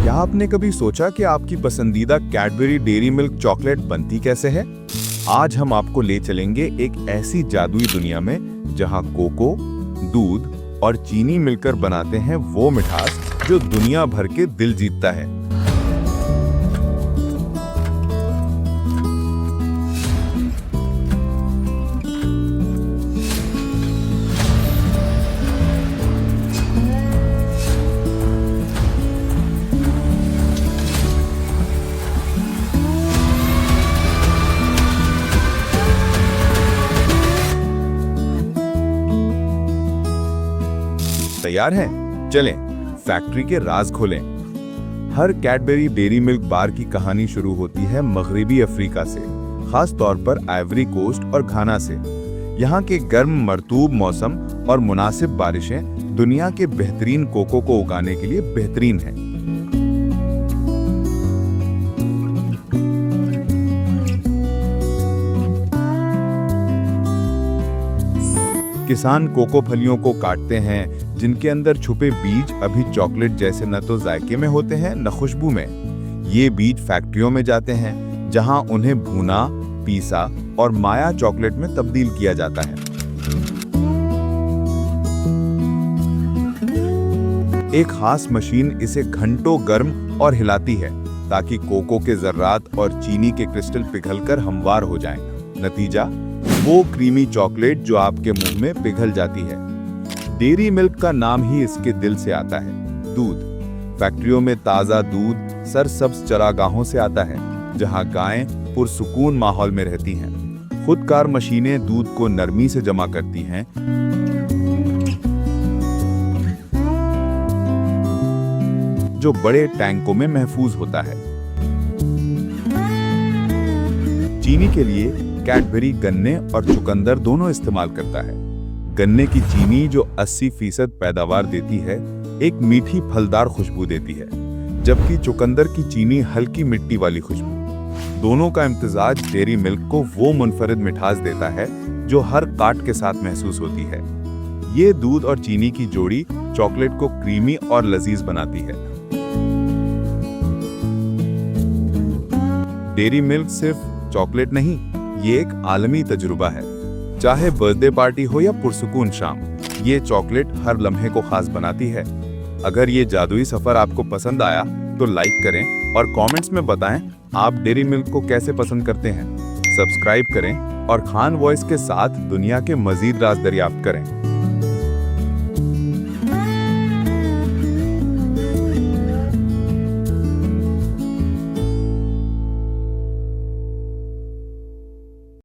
क्या आपने कभी सोचा कि आपकी पसंदीदा कैडबरी डेयरी मिल्क चॉकलेट बनती कैसे है? आज हम आपको ले चलेंगे एक ऐसी जादुई दुनिया में जहां कोको, दूध और चीनी मिलकर बनाते हैं वो मिठास जो दुनिया भर के दिल जीतता है। तैयार हैं? चलें, फैक्ट्री के राज खोलें। हर कैडबरी डेयरी मिल्क बार की कहानी शुरू होती है मगरबी अफ्रीका से, खास तौर पर आइवरी कोस्ट और घाना से। यहाँ के गर्म मरतूब मौसम और मुनासिब बारिशें दुनिया के बेहतरीन कोको को उगाने के लिए बेहतरीन हैं। किसान कोको फलियों को काटते हैं जिनके अंदर छुपे बीज अभी चॉकलेट जैसे न तो जायके में होते हैं न खुशबू में। ये बीज फैक्ट्रियों में जाते हैं जहां उन्हें भुना, पीसा और माया चॉकलेट में तब्दील किया जाता है। एक खास मशीन इसे घंटों गर्म और हिलाती है ताकि कोको के जर्रात और चीनी के क्रिस्टल पिघलकर हमवार हो जाएं। नतीजा वो क्रीमी चॉकलेट जो आपके मुंह में पिघल जाती है। डेयरी मिल्क का नाम ही इसके दिल से आता है, दूध। फैक्ट्रियों में ताज़ा दूध सरसब्ज चरागाहों से आता है जहां गायें पुरसुकून माहौल में रहती हैं। खुदकार मशीनें दूध को नरमी से जमा करती हैं, जो बड़े टैंकों में महफूज होता है। चीनी के लिए कैडबरी गन्ने और चुकंदर दोनों इस्तेमाल करता है। गन्ने की चीनी जो 80% पैदावार देती है, एक मीठी फलदार खुशबू देती है, जबकि चुकंदर की चीनी हल्की मिट्टी वाली खुशबू। दोनों का इम्तिजाज डेयरी मिल्क को वो मुनफरिद मिठास देता है जो हर काट के साथ महसूस होती है। ये दूध और चीनी की जोड़ी चॉकलेट को क्रीमी और लजीज बनाती है। डेयरी मिल्क सिर्फ चॉकलेट नहीं, ये एक आलमी तजुर्बा है। चाहे बर्थडे पार्टी हो या पुरसुकून शाम, ये चॉकलेट हर लम्हे को खास बनाती है। अगर ये जादुई सफर आपको पसंद आया तो लाइक करें और कमेंट्स में बताएं आप डेयरी मिल्क को कैसे पसंद करते हैं। सब्सक्राइब करें और खान वॉइस के साथ दुनिया के मजीद राज दरियाफ्त करें।